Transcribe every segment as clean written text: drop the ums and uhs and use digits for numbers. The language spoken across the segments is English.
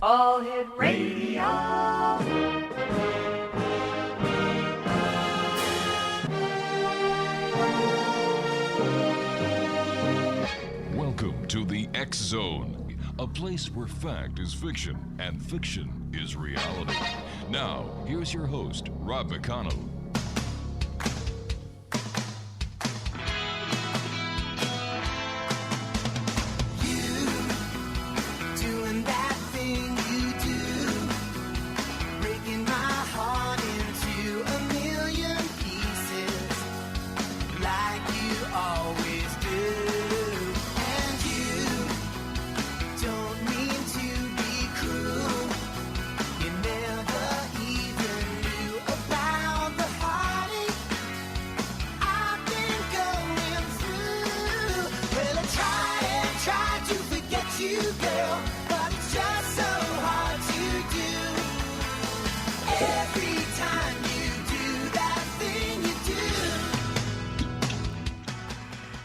All Hit Radio. Welcome to the X Zone, a place where fact is fiction and fiction is reality. Now, here's your host, Rob McConnell.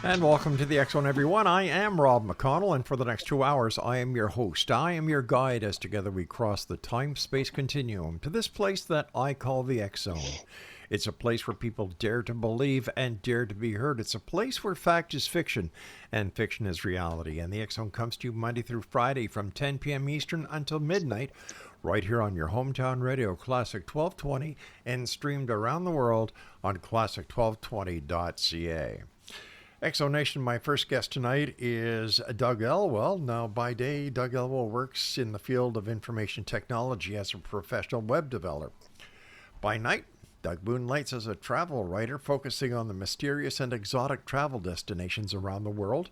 And welcome to the X Zone, everyone. I am Rob McConnell, and for the next 2 hours, I am your host. I am your guide as together we cross the time-space continuum to this place that I call the X Zone. It's a place where people dare to believe and dare to be heard. It's a place where fact is fiction and fiction is reality. And the X Zone comes to you Monday through Friday from 10 p.m. Eastern until midnight, right here on your hometown radio, Classic 1220, and streamed around the world on classic1220.ca. Exonation, my first guest tonight is Doug ELWELL. Now, by day, Doug ELWELL works in the field of information technology as a professional web developer. By night, Doug moonlights as a travel writer focusing on the mysterious and exotic travel destinations around the world,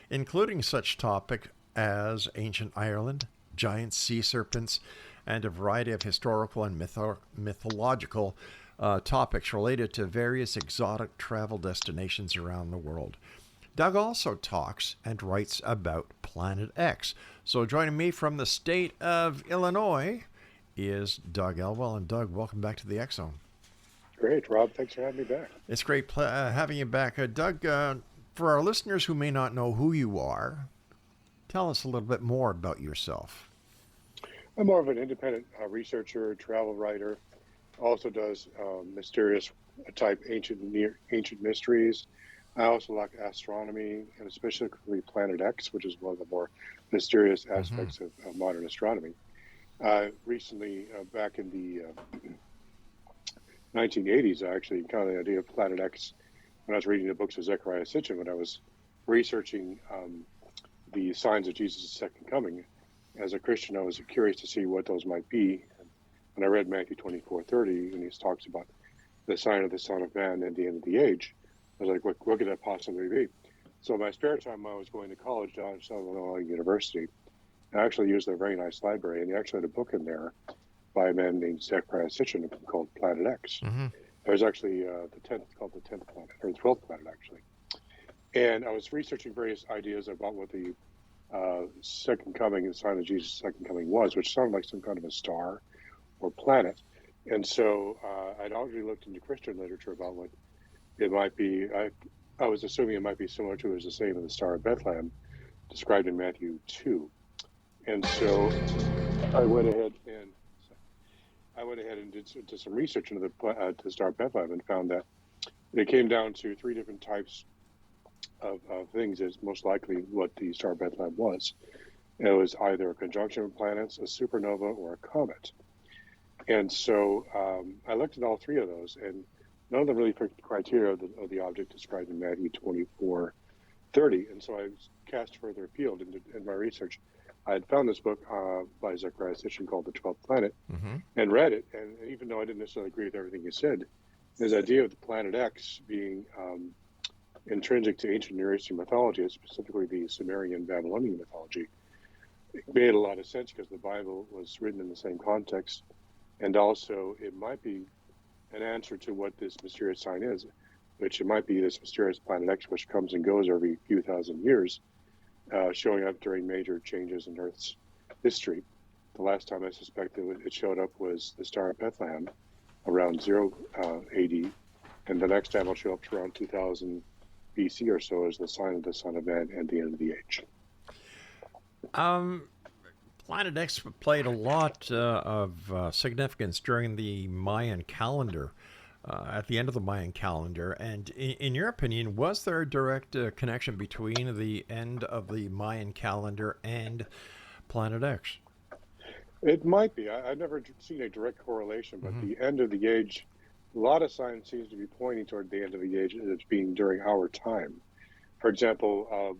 including such topics as ancient Ireland, giant sea serpents, and a variety of historical and mythological topics related to various exotic travel destinations around the world. Doug also talks and writes about Planet X. So joining me from the state of Illinois is Doug ELWELL. And Doug, welcome back to the X Zone. Great, Rob. Thanks for having me back. It's great having you back. Doug, for our listeners who may not know who you are, tell us a little bit more about yourself. I'm more of an independent researcher, travel writer. Also does mysterious type ancient mysteries. I also like astronomy, and especially Planet X, which is one of the more mysterious aspects of modern astronomy. Recently, back in the 1980s, I actually encountered the idea of Planet X when I was reading the books of Zecharia Sitchin, when I was researching the signs of Jesus' second coming. As a Christian, I was curious to see what those might be. When I read Matthew 24:30, and he talks about the sign of the Son of Man and the end of the age, I was like, what could that possibly be? So in my spare time, I was going to college down at Southern Illinois University. I actually used their very nice library, and they actually had a book in there by a man named Zecharia Sitchin called Planet X. There's actually called the 10th planet, or the 12th planet, actually. And I was researching various ideas about what the second coming, the sign of Jesus' second coming was, which sounded like some kind of a star or planet. And so I'd already looked into Christian literature about what it might be. I was assuming it might be similar to as the same as the Star of Bethlehem described in Matthew 2. And so I went ahead and did some research into the Star of Bethlehem and found that it came down to three different types of things as most likely what the Star of Bethlehem was. It was either a conjunction of planets, a supernova, or a comet. And so I looked at all three of those, and none of them really fit the criteria of the object described in Matthew 24:30. And so I cast further afield in my research. I had found this book by Zecharia Sitchin called The 12th Planet and read it. And even though I didn't necessarily agree with everything he said, his idea of the Planet X being intrinsic to ancient Near Eastern mythology, specifically the Sumerian Babylonian mythology, it made a lot of sense because the Bible was written in the same context. And also, it might be an answer to what this mysterious sign is, which it might be this mysterious Planet X, which comes and goes every few thousand years, showing up during major changes in Earth's history. The last time I suspect it showed up was the Star of Bethlehem around 0 AD, and the next time it'll show up to around 2000 BC or so as the sign of the Son of Man and the end of the age. Planet X played a lot of significance during the Mayan calendar, at the end of the Mayan calendar. And in your opinion, was there a direct connection between the end of the Mayan calendar and Planet X? It might be. I've never seen a direct correlation, but the end of the age, a lot of science seems to be pointing toward the end of the age as being during our time. For example,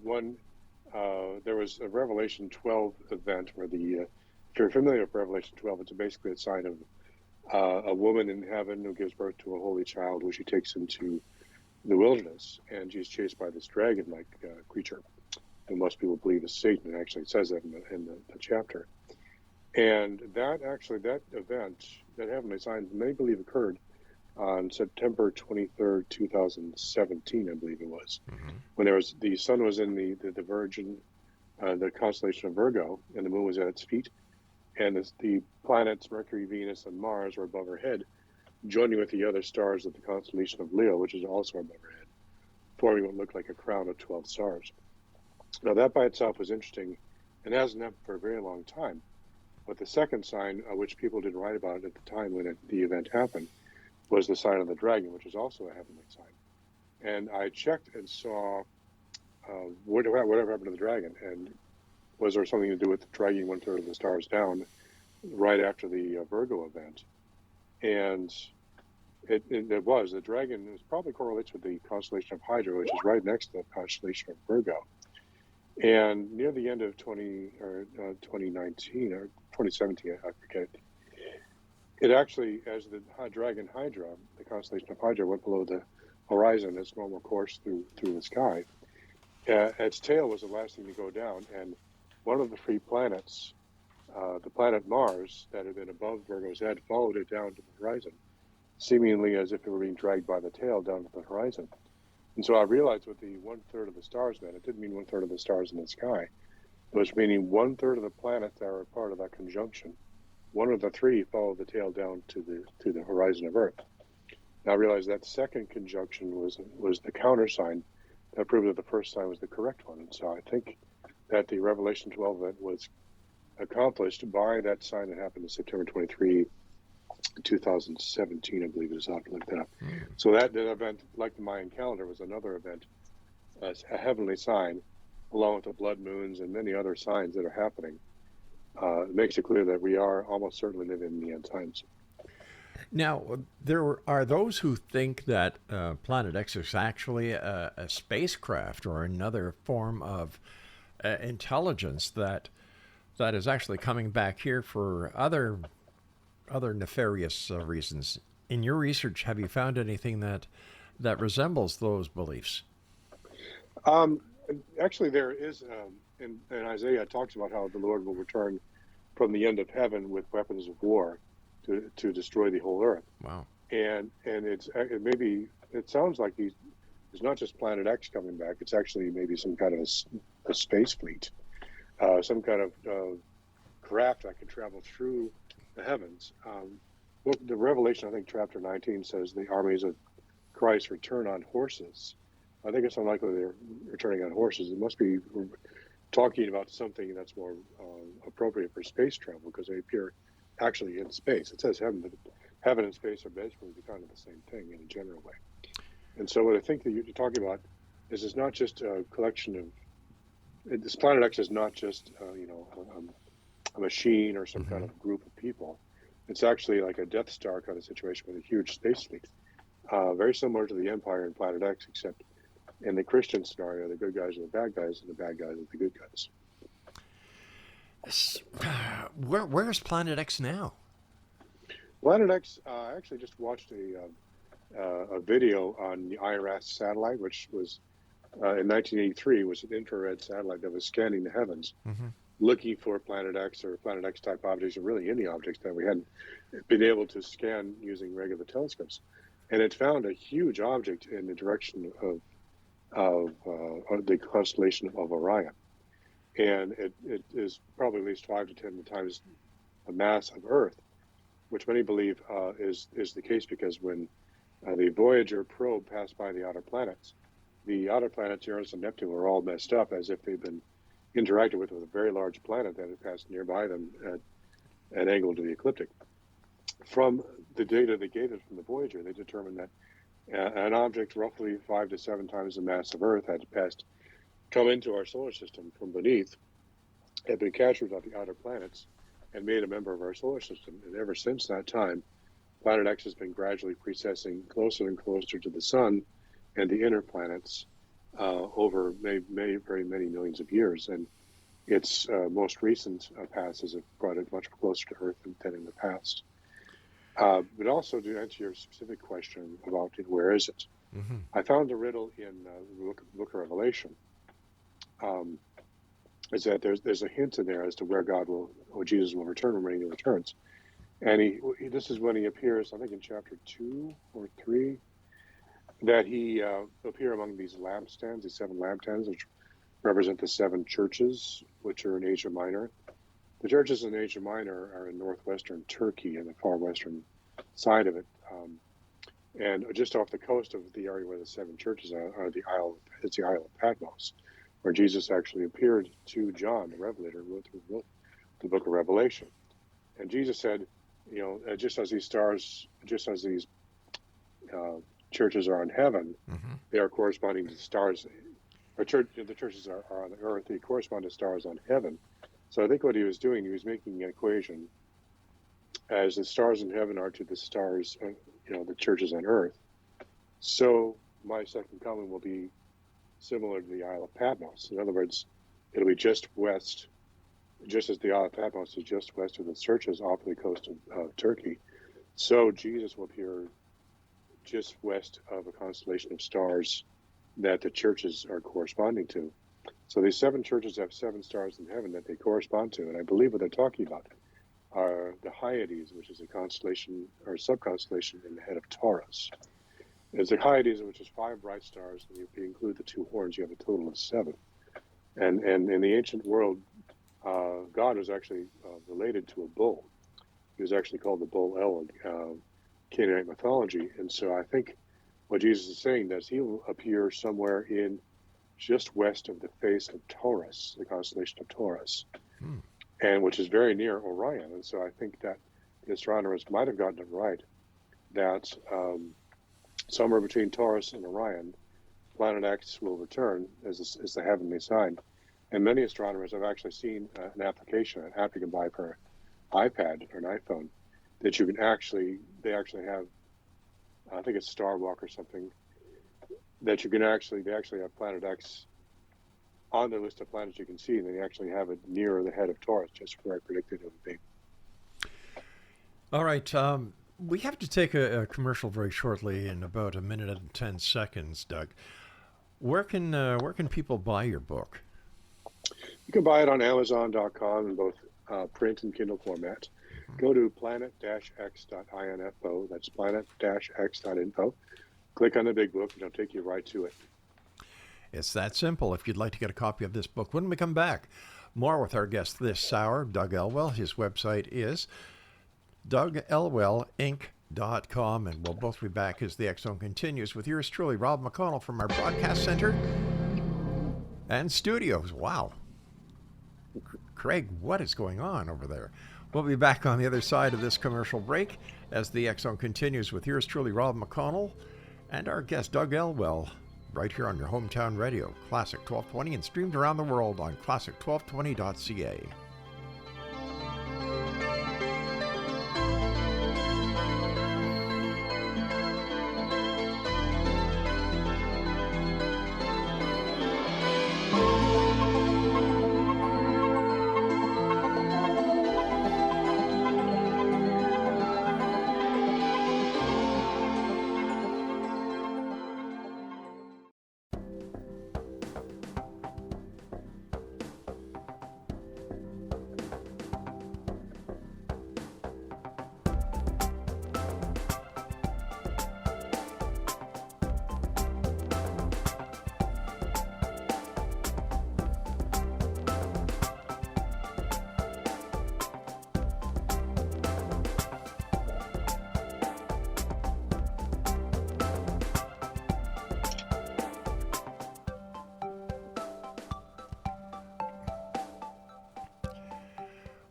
there was a Revelation 12 event where if you're familiar with Revelation 12, it's basically a sign of a woman in heaven who gives birth to a holy child, who she takes into the wilderness, and she's chased by this dragon-like creature, who most people believe is Satan. It actually says that in the chapter. And that event, that heavenly sign, many believe occurred on September 23rd, 2017, I believe it was, when the sun was in the Virgin, the constellation of Virgo, and the moon was at its feet, and the planets Mercury, Venus, and Mars were above her head, joining with the other stars of the constellation of Leo, which is also above her head, forming what looked like a crown of 12 stars. Now, that by itself was interesting and hasn't happened for a very long time. But the second sign, which people didn't write about at the time when the event happened, was the sign of the dragon, which is also a heavenly sign. And I checked and saw whatever happened to the dragon, and was there something to do with dragging one-third of the stars down right after the Virgo event? And it was. The dragon probably correlates with the constellation of Hydra, which is right next to the constellation of Virgo. And near the end of 2019 or 2017, I forget, it actually, as the dragon Hydra, the constellation of Hydra, went below the horizon its normal course through the sky, its tail was the last thing to go down, and one of the three planets, the planet Mars, that had been above Virgo's head, followed it down to the horizon, seemingly as if it were being dragged by the tail down to the horizon. And so I realized what the one-third of the stars meant. It didn't mean one-third of the stars in the sky. It was meaning one-third of the planets that were part of that conjunction. One of the three followed the tail down to the horizon of Earth. Now I realized that second conjunction was the countersign that proved that the first sign was the correct one. And so I think that the Revelation 12 event was accomplished by that sign that happened in September 23, 2017, I believe it is. I'll have to look that up. So that event, like the Mayan calendar, was another event, a heavenly sign, along with the blood moons and many other signs that are happening. It makes it clear that we are almost certainly living in the end times. Now, there are those who think that Planet X is actually a spacecraft or another form of intelligence that is actually coming back here for other nefarious reasons. In your research, have you found anything that resembles those beliefs? Actually, there is, in Isaiah, it talks about how the Lord will return from the end of heaven with weapons of war to destroy the whole earth. Wow. And it sounds like there's not just Planet X coming back. It's actually maybe some kind of a space fleet, some kind of craft that can travel through the heavens. The Revelation, I think, chapter 19 says the armies of Christ return on horses. I think it's unlikely they're returning on horses. It must be talking about something that's more appropriate for space travel, because they appear actually in space. It says heaven, but heaven and space are basically kind of the same thing in a general way. And so what I think that you're talking about is it's not just a collection of, this Planet X is not just a machine or some kind of group of people. It's actually like a Death Star kind of situation with a huge space fleet, very similar to the Empire in Planet X, except in the Christian scenario, the good guys are the bad guys, and the bad guys are the good guys. Where's Planet X now? Planet X, I actually just watched a video on the IRAS satellite, which was in 1983, was an infrared satellite that was scanning the heavens, looking for Planet X or Planet X type objects, or really any objects that we hadn't been able to scan using regular telescopes. And it found a huge object in the direction of the constellation of Orion. And it is probably at least 5 to 10 times the mass of Earth, which many believe is the case because when the Voyager probe passed by the outer planets, Uranus and Neptune were all messed up as if they've been interacted with a very large planet that had passed nearby them at an angle to the ecliptic. From the data they gave it from the Voyager, they determined that an object roughly 5 to 7 times the mass of Earth had come into our solar system from beneath, had been captured by the outer planets, and made a member of our solar system. And ever since that time, Planet X has been gradually precessing closer and closer to the Sun and the inner planets over very many millions of years. And its most recent passes have brought it much closer to Earth than in the past. But also, to answer your specific question about where is it, I found a riddle in the book of Revelation. Is that there's a hint in there as to where Jesus will return when he returns. And this is when he appears, I think in chapter 2 or 3, that he appear among these lampstands, these 7 lampstands, which represent the 7 churches, which are in Asia Minor. The churches in Asia Minor are in northwestern Turkey and the far western side of it. And just off the coast of the area where the 7 churches are the Isle of Patmos, where Jesus actually appeared to John, the Revelator, who wrote the book of Revelation. And Jesus said, just as these churches are in heaven, they are corresponding to stars. The churches are on the earth, they correspond to stars on heaven. So I think what he was doing, he was making an equation as the stars in heaven are to the stars, the churches on earth. So my second coming will be similar to the Isle of Patmos. In other words, it'll be just west, just as the Isle of Patmos is just west of the churches off the coast of Turkey. So Jesus will appear just west of a constellation of stars that the churches are corresponding to. So these 7 churches have 7 stars in heaven that they correspond to. And I believe what they're talking about are the Hyades, which is a constellation or sub-constellation in the head of Taurus. There's the Hyades, which is 5 bright stars, and if you include the 2 horns, you have a total of 7. And in the ancient world, God was actually related to a bull. He was actually called the bull El in Canaanite mythology. And so I think what Jesus is saying is he will appear somewhere in just west of the face of Taurus, the constellation of Taurus, and which is very near Orion. And so I think that the astronomers might have gotten it right, that somewhere between Taurus and Orion, Planet X will return as the heavenly sign. And many astronomers have actually seen an application, an app you can buy for an iPad or an iPhone, that you can they actually have, I think it's Star Walk or something, that they actually have Planet X on their list of planets you can see, and they actually have it near the head of Taurus, just where I predicted it would be. All right. We have to take a commercial break shortly in about 1 minute and 10 seconds, Doug. Where can people buy your book? You can buy it on Amazon.com in both print and Kindle format. Go to planet-x.info. That's planet-x.info. Click on the big book, and it'll take you right to it. It's that simple. If you'd like to get a copy of this book, when we come back, more with our guest this hour, Doug Elwell. His website is DougElwellInc.com, and we'll both be back as the X Zone continues with yours truly, Rob McConnell, from our broadcast center and studios. Wow. Craig, what is going on over there? We'll be back on the other side of this commercial break as the X Zone continues with yours truly, Rob McConnell, and our guest, Doug Elwell, right here on your hometown radio, Classic 1220, and streamed around the world on classic1220.ca.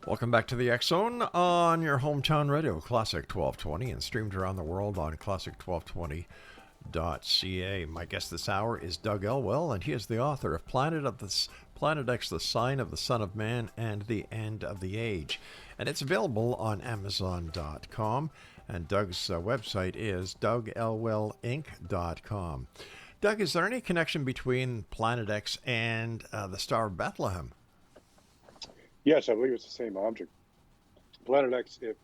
Welcome back to the X Zone on your hometown radio, Classic 1220, and streamed around the world on classic1220.ca. My guest this hour is Doug Elwell, and he is the author of Planet X, The Sign of the Son of Man and the End of the Age. And it's available on Amazon.com, and Doug's website is DougElwellInc.com. Doug, is there any connection between Planet X and the Star of Bethlehem? Yes, I believe it's the same object. Planet X, if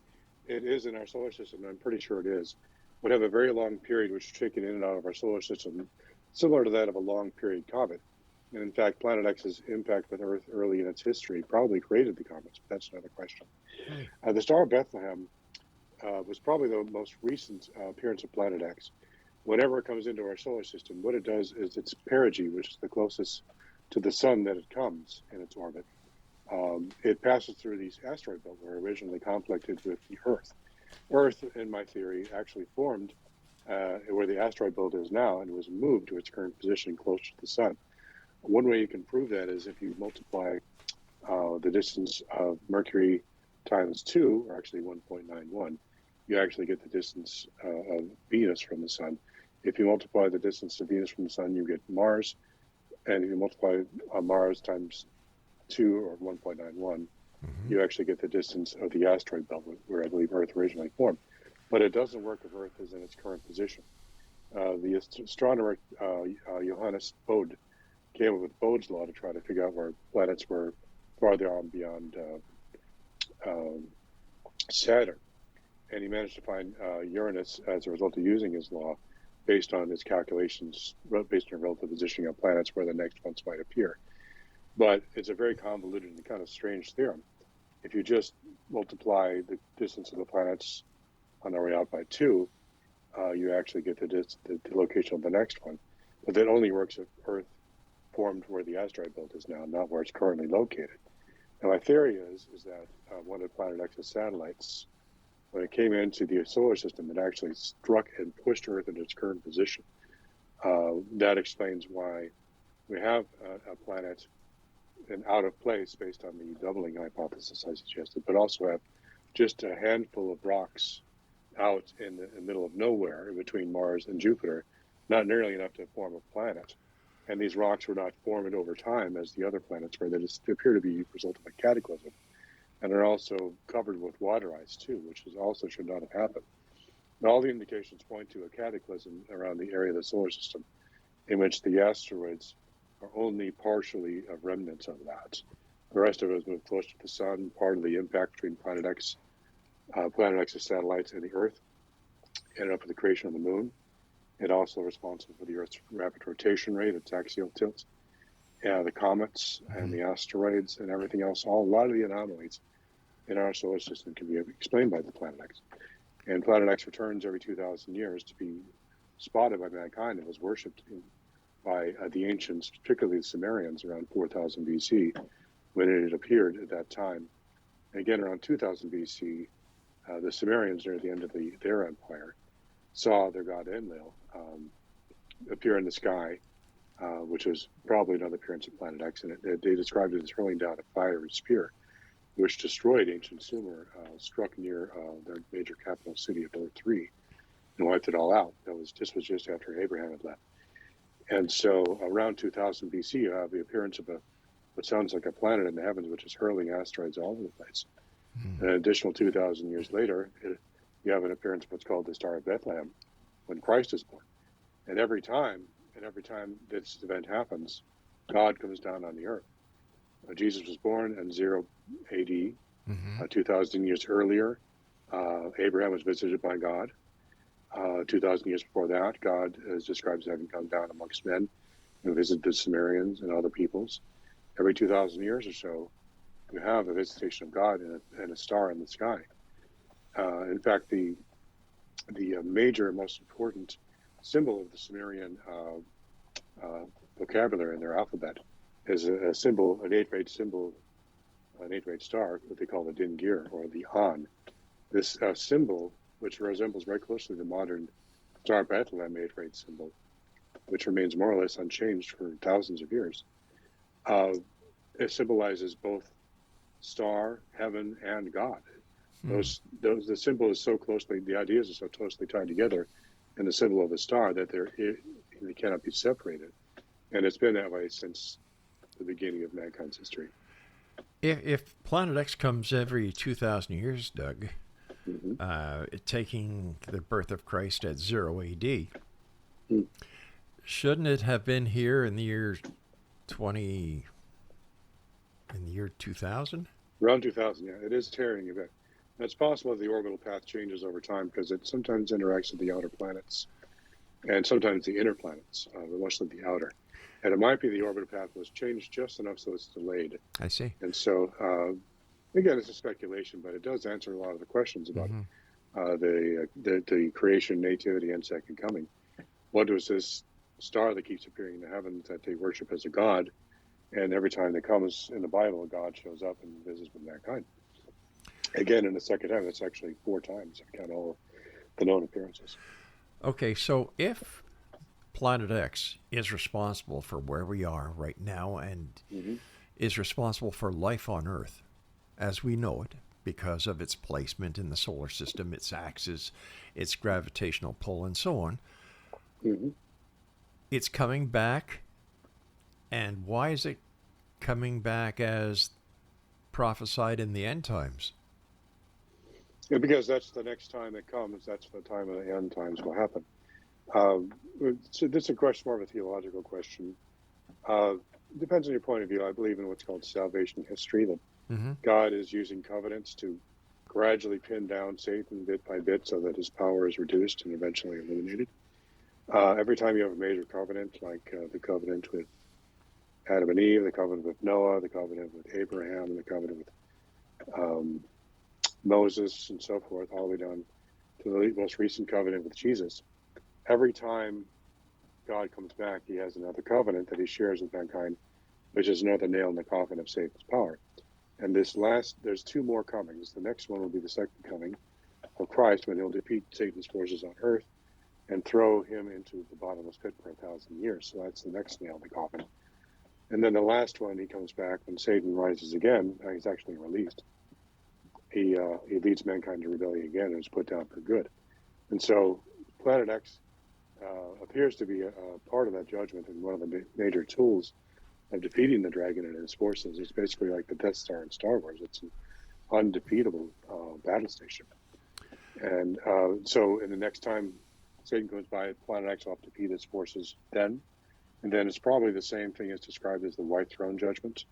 it is in our solar system, and I'm pretty sure it is, would have a very long period which is taken in and out of our solar system, similar to that of a long period comet. And in fact, Planet X's impact with Earth early in its history probably created the comets, but that's another question. The Star of Bethlehem was probably the most recent appearance of Planet X. Whenever it comes into our solar system, what it does is its perigee, which is the closest to the sun that it comes in its orbit. It passes through these asteroid belts were originally conflicted with the Earth. Earth, in my theory, actually formed where the asteroid belt is now and was moved to its current position closer to the sun. One way you can prove that is if you multiply the distance of Mercury times 2, or actually 1.91, you actually get the distance of Venus from the sun. If you multiply the distance of Venus from the sun, you get Mars. And if you multiply Mars times 2 or 1.91, you actually get the distance of the asteroid belt where I believe Earth originally formed. But it doesn't work if Earth is in its current position. The astronomer Johannes Bode came up with Bode's law to try to figure out where planets were farther on beyond Saturn. And he managed to find Uranus as a result of using his law based on his calculations, based on relative positioning of planets where the next ones might appear. But it's a very convoluted and kind of strange theorem. If you just multiply the distance of the planets on their way out by 2, you actually get the location of the next one. But that only works if Earth formed where the asteroid belt is now, not where it's currently located. And my theory is that one of Planet X's satellites, when it came into the solar system, it actually struck and pushed Earth into its current position. That explains why we have a planet and out of place based on the doubling hypothesis I suggested, but also have just a handful of rocks out in the middle of nowhere between Mars and Jupiter, not nearly enough to form a planet. And these rocks were not formed over time as the other planets were. They just appear to be a result of a cataclysm. And are also covered with water ice too, which also should not have happened. And all the indications point to a cataclysm around the area of the solar system in which the asteroids are only partially a remnants of that. The rest of it was moved close to the sun, part of the impact between Planet X's satellites and the Earth, ended up with the creation of the moon. It also responsible for the Earth's rapid rotation rate, its axial tilt, the comets and the asteroids and everything else. A lot of the anomalies in our solar system can be explained by the Planet X. And Planet X returns every 2,000 years to be spotted by mankind and was worshipped by the ancients, particularly the Sumerians, around 4000 BC, when it appeared at that time. And again, around 2000 BC, the Sumerians, near the end of their empire, saw their god Enlil appear in the sky, which was probably another appearance of Planet X. And they described it as hurling down a fiery spear, which destroyed ancient Sumer, struck near their major capital city of Ur 3, and wiped it all out. This was just after Abraham had left. And so around 2000 BC, you have the appearance of what sounds like a planet in the heavens, which is hurling asteroids all over the place. An additional 2,000 years later, you have an appearance of what's called the Star of Bethlehem, when Christ is born. And every time this event happens, God comes down on the earth. Jesus was born in 0 AD, 2,000 years earlier. Abraham was visited by God. 2,000 years before that, God is described as having come down amongst men and visited the Sumerians and other peoples. Every 2,000 years or so, you have a visitation of God and a star in the sky. In fact, the major, most important symbol of the Sumerian vocabulary in their alphabet is a symbol, an 8-rayed symbol, an 8-rayed star, what they call the Din Gir, or the An. This symbol, which resembles very closely the modern Star of Bethlehem 8-rayed symbol, which remains more or less unchanged for thousands of years, it symbolizes both star, heaven, and God. The symbol is so closely, the ideas are so closely tied together in the symbol of the star that they cannot be separated. And it's been that way since the beginning of mankind's history. If Planet X comes every 2,000 years, Doug, taking the birth of Christ at 0 AD, shouldn't it have been here in the year 2000? Around 2000, yeah. It is tearing a bit. And it's possible that the orbital path changes over time because it sometimes interacts with the outer planets and sometimes the inner planets, but mostly the outer. And it might be the orbital path was changed just enough so it's delayed. I see. And so, again, it's a speculation, but it does answer a lot of the questions about the creation, nativity, and second coming. What was this star that keeps appearing in the heavens that they worship as a god? And every time that comes in the Bible, God shows up and visits with mankind. Again, in the second heaven, it's actually 4 times. I count all the known appearances. Okay, so if Planet X is responsible for where we are right now and is responsible for life on Earth as we know it because of its placement in the solar system, its axis, its gravitational pull, and so on, it's coming back. And why is it coming back as prophesied in the end times? Yeah, because that's the next time it comes. That's the time of the end times will happen. So this is a question, more of a theological question. Depends on your point of view. I believe in what's called salvation history, that God is using covenants to gradually pin down Satan bit by bit so that his power is reduced and eventually eliminated. Every time you have a major covenant, like the covenant with Adam and Eve, the covenant with Noah, the covenant with Abraham, the covenant with Moses, and so forth, all the way down to the most recent covenant with Jesus. Every time God comes back, he has another covenant that he shares with mankind, which is another nail in the coffin of Satan's power. And there's 2 more comings. The next one will be the second coming of Christ, when he'll defeat Satan's forces on earth and throw him into the bottomless pit for 1,000 years. So that's the next nail in the coffin. And then the last one, he comes back when Satan rises again. He's actually released. He leads mankind to rebellion again and is put down for good. And so Planet X appears to be a part of that judgment and one of the major tools of defeating the dragon and his forces. It's basically like the Death Star in Star Wars. It's an undefeatable battle station. And so in the next time Satan goes by, Planet X will have to defeat its forces then. And then it's probably the same thing as described as the White Throne Judgment.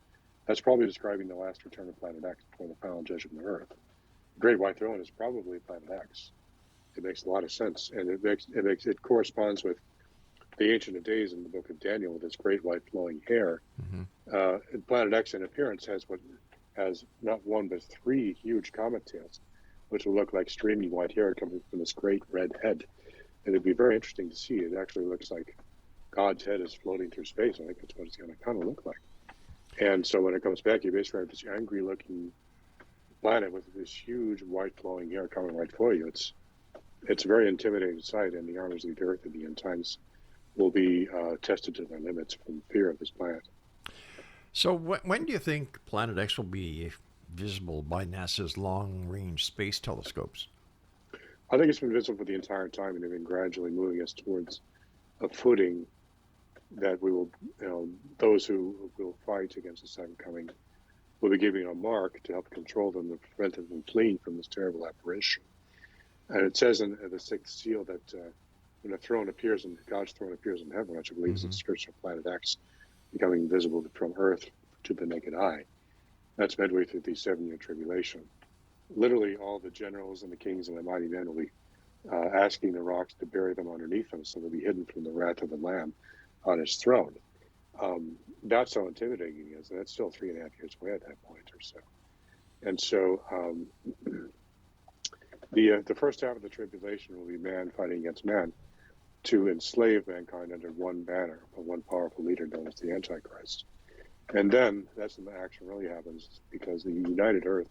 That's probably describing the last return of Planet X before the final judgment of Earth. The Great White Throne is probably Planet X. It makes a lot of sense, and it corresponds with the Ancient of Days in the Book of Daniel with its great white flowing hair. Planet X in appearance has not 1 but 3 huge comet tails, which will look like streaming white hair coming from this great red head. And it'd be very interesting to see. It actually looks like God's head is floating through space. I think that's what it's going to kind of look like. And so when it comes back, you basically have this angry-looking planet with this huge white flowing hair coming right for you. It's a very intimidating sight, and the armies of the earth at the end times will be tested to their limits from fear of this planet. So when do you think Planet X will be visible by NASA's long-range space telescopes? I think it's been visible for the entire time, and they've been gradually moving us towards a footing that we will, those who will fight against the second coming will be giving a mark to help control them and prevent them from fleeing from this terrible apparition. And it says in the 6th seal that when God's throne appears in heaven, which I believe is the description of Planet X becoming visible from Earth to the naked eye, that's midway through the 7-year tribulation. Literally, all the generals and the kings and the mighty men will be asking the rocks to bury them underneath them, so they'll be hidden from the wrath of the Lamb on his throne. That's how intimidating it is, and that's still 3.5 years away at that point or so. And so the first half of the tribulation will be man fighting against man to enslave mankind under one banner, one powerful leader known as the Antichrist. And then that's when the action really happens, because the united earth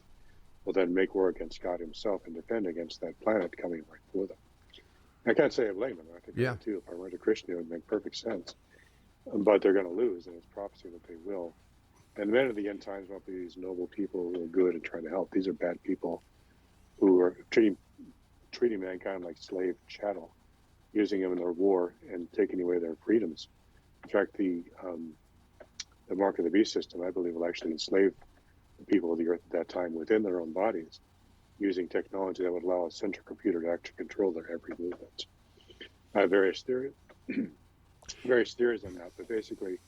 will then make war against God himself and defend against that planet coming right for them. I can't say I'm layman. I think that too. If I weren't a Christian, it would make perfect sense. But they're going to lose, and it's prophecy that they will. And the men of the end times won't be these noble people who are good and trying to help. These are bad people who are treating mankind like slave chattel, using them in their war and taking away their freedoms. In fact, the mark of the beast system, I believe, will actually enslave the people of the earth at that time within their own bodies, using technology that would allow a central computer to actually control their every movement. I have various theories on that, but basically,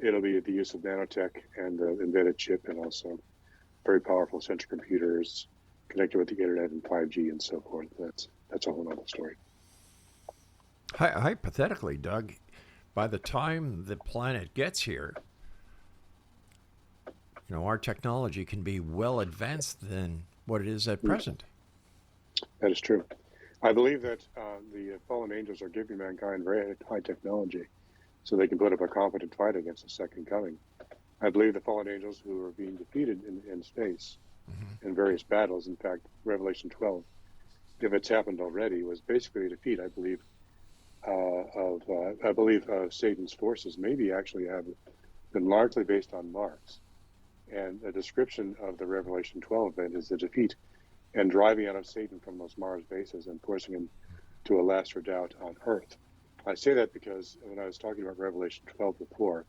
it'll be the use of nanotech and the embedded chip, and also very powerful central computers connected with the internet and 5G and so forth. That's a whole other story. Hypothetically, Doug, by the time the planet gets here, our technology can be well advanced than what it is at present. That is true. I believe that the fallen angels are giving mankind very high technology so they can put up a confident fight against the second coming. I believe the fallen angels who are being defeated in space in various battles, in fact, Revelation 12, if it's happened already, was basically a defeat, I believe, of Satan's forces, maybe actually have been largely based on Mars. And a description of the Revelation 12 event is the defeat and driving out of Satan from those Mars bases and forcing him to a last redoubt on Earth. I say that because when I was talking about Revelation 12 before,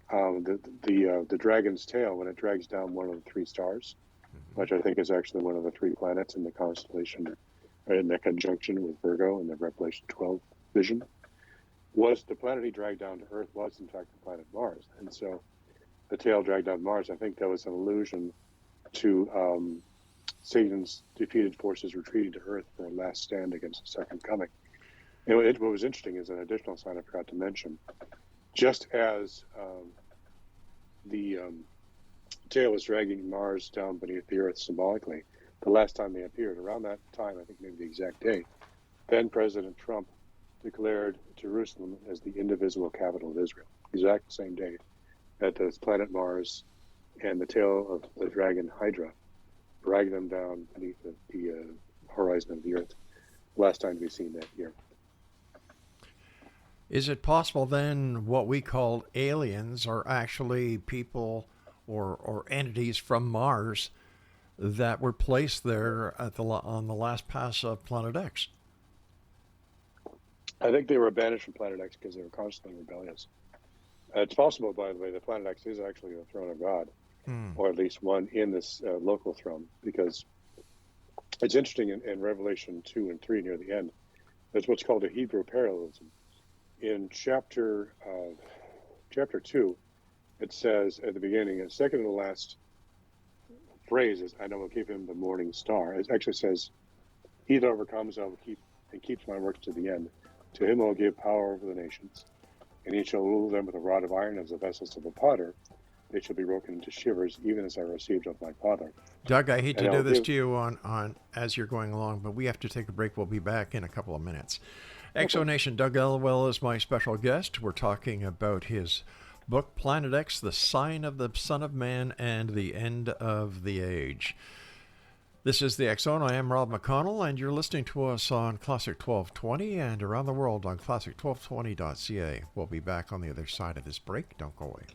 the dragon's tail, when it drags down one of the three stars, which I think is actually one of the three planets in the constellation, in the conjunction with Virgo in the Revelation 12 vision, was the planet he dragged down to Earth was in fact the planet Mars. And so the tail dragged down Mars, I think that was an allusion to Satan's defeated forces retreating to Earth for a last stand against the second coming. And what was interesting is an additional sign I forgot to mention. Just as the tail was dragging Mars down beneath the Earth symbolically, the last time they appeared, around that time, I think maybe the exact day, then President Trump declared Jerusalem as the indivisible capital of Israel. Exact same day that the planet Mars and the tail of the dragon Hydra dragged them down beneath the horizon of the Earth. Last time to be seen that year. Is it possible then what we call aliens are actually people or entities from Mars that were placed there on the last pass of Planet X? I think they were banished from Planet X because they were constantly rebellious. It's possible, by the way, that Planet X is actually the throne of God, or at least one in this local throne, because it's interesting in Revelation 2 and 3 near the end, there's what's called a Hebrew parallelism. In chapter 2, it says at the beginning, the second to the last phrase is, "I will give him the morning star." It actually says, "He that overcomes, I will keep, and keeps my works to the end. To him I will give power over the nations, and he shall rule them with a rod of iron as the vessels of a potter. They shall be broken into shivers, even as I received of my Father." Doug, I hate to do this to you on as you're going along, but we have to take a break. We'll be back in a couple of minutes. Exonation Doug Elwell is my special guest. We're talking about his book, Planet X, The Sign of the Son of Man and the End of the Age. This is the X Zone. I am Rob McConnell, and you're listening to us on Classic 1220 and around the world on classic1220.ca. We'll be back on the other side of this break. Don't go away.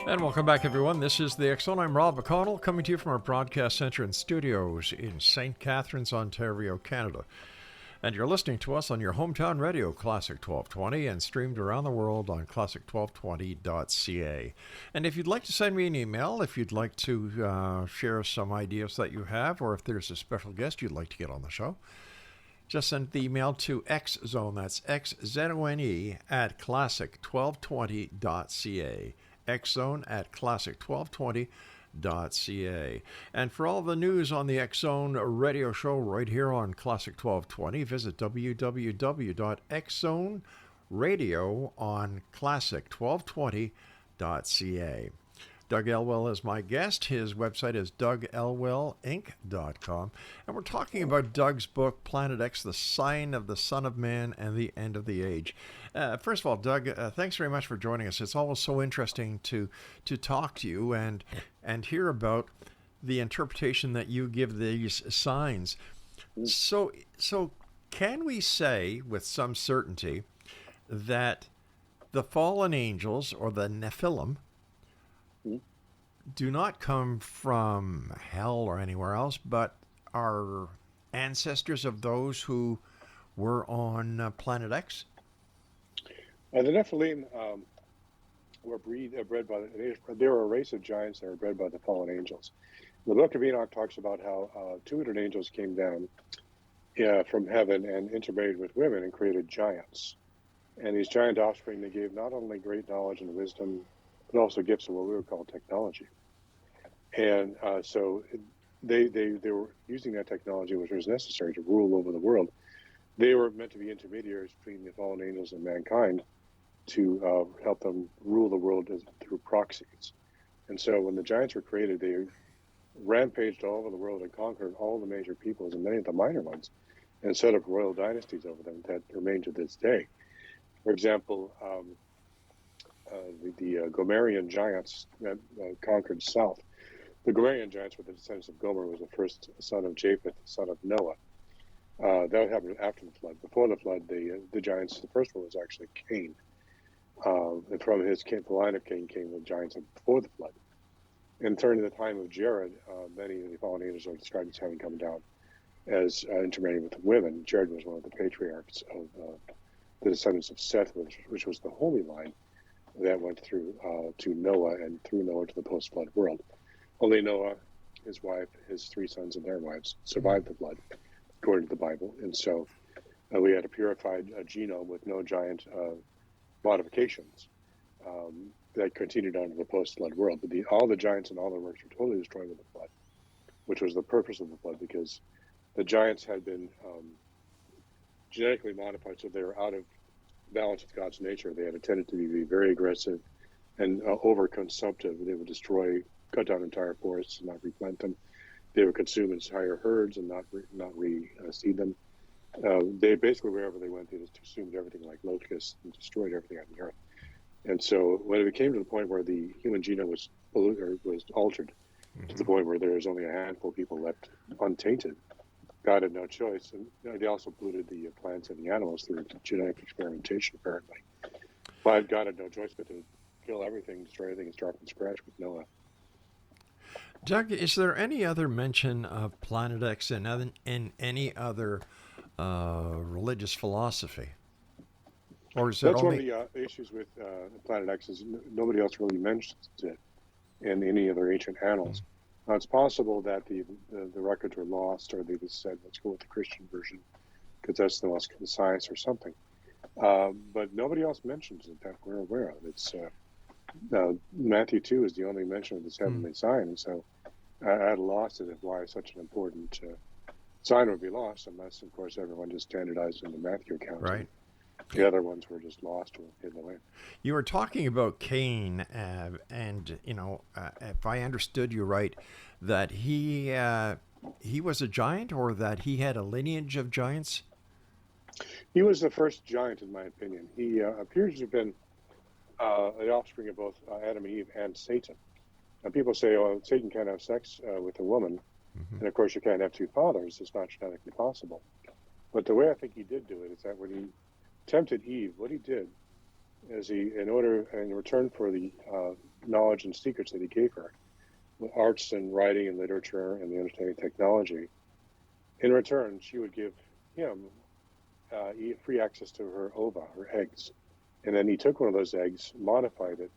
And welcome back, everyone. This is the X Zone. I'm Rob McConnell, coming to you from our broadcast center and studios in St. Catharines, Ontario, Canada. And you're listening to us on your hometown radio, Classic 1220, and streamed around the world on classic1220.ca. And if you'd like to send me an email, if you'd like to share some ideas that you have, or if there's a special guest you'd like to get on the show, just send the email to xzone, that's XZONE, at classic1220.ca. xzone at classic1220.ca. And for all the news on the X Zone radio show right here on Classic 1220, visit www.xzoneradio on classic1220.ca. Doug Elwell is my guest. His website is dougelwellinc.com. And we're talking about Doug's book, Planet X, The Sign of the Son of Man and the End of the Age. First of all, Doug, thanks very much for joining us. It's always so interesting to talk to you and hear about the interpretation that you give these signs. So can we say with some certainty that the fallen angels, or the Nephilim, do not come from hell or anywhere else, but are ancestors of those who were on Planet X? The Nephilim were bred by they were a race of giants that were bred by the fallen angels. The Book of Enoch talks about how 200 angels came down from heaven and intermarried with women and created giants. And these giant offspring, they gave not only great knowledge and wisdom, but also gifts of what we would call technology. And so they were using that technology, which was necessary to rule over the world. They were meant to be intermediaries between the fallen angels and mankind to help them rule the world through proxies. And so when the giants were created, they rampaged all over the world and conquered all the major peoples and many of the minor ones and set up royal dynasties over them that remain to this day. For example, the Gomerian giants that conquered south. The Gomerian giants were the descendants of Gomer, who was the first son of Japheth, son of Noah. That happened after the flood. Before the flood, the giants, the first one was actually Cain. And from the line of Cain came the giants before the flood. And during the time of Jared, many of the fallen angels are described as having come down as intermarrying with women. Jared was one of the patriarchs of the descendants of Seth, which was the holy line that went through to Noah, and through Noah to the post-flood world. Only Noah, his wife, his 3 sons, and their wives survived the flood, according to the Bible. And so we had a purified genome with no giant modifications that continued on to the post-flood world. But all the giants and all their works were totally destroyed with the flood, which was the purpose of the flood, because the giants had been genetically modified, so they were out of balance with God's nature. They had a tendency to be very aggressive and over-consumptive. They would cut down entire forests and not replant them. They would consume entire herds and not reseed them. They basically, wherever they went, they just consumed everything like locusts and destroyed everything on the earth. And so when it came to the point where the human genome was altered, to the point where there was only a handful of people left untainted, God had no choice. And they also polluted the plants and the animals through genetic experimentation, apparently. But God had no choice but to kill everything, destroy everything, and start from scratch with Noah. Doug, is there any other mention of Planet X in any other religious philosophy? Or is That's only... one of the issues with Planet X is nobody else really mentions it in any of their ancient annals. Now, it's possible that the records were lost, or they just said, let's go with the Christian version, because that's the most concise or something. But nobody else mentions it that we're aware of. It's Matthew 2 is the only mention of this heavenly sign, and so I had lost it of why such an important sign would be lost, unless, of course, everyone just standardized in the Matthew account. Right. The other ones were just lost or hidden away. You were talking about Cain, and if I understood you right, that he was a giant, or that he had a lineage of giants. He was the first giant, in my opinion. He appears to have been the offspring of both Adam and Eve and Satan. And people say, "Oh, Satan can't have sex with a woman," and of course, you can't have 2 fathers. It's not genetically possible. But the way I think he did do it is that when he tempted Eve, what he did is in return for the knowledge and secrets that he gave her, arts and writing and literature and the understanding of technology, in return, she would give him free access to her ova, her eggs. And then he took one of those eggs, modified it,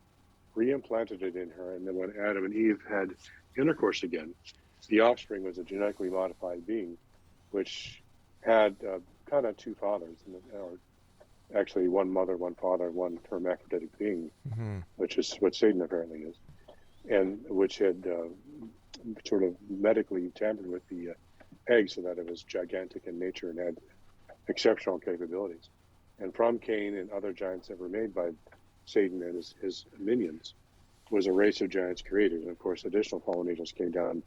re-implanted it in her, and then when Adam and Eve had intercourse again, the offspring was a genetically modified being, which had kind of 2 fathers, or actually one mother, one father, one hermaphroditic being, which is what Satan apparently is, and which had sort of medically tampered with the egg so that it was gigantic in nature and had exceptional capabilities. And from Cain and other giants that were made by Satan and his minions was a race of giants created. And of course, additional fallen angels came down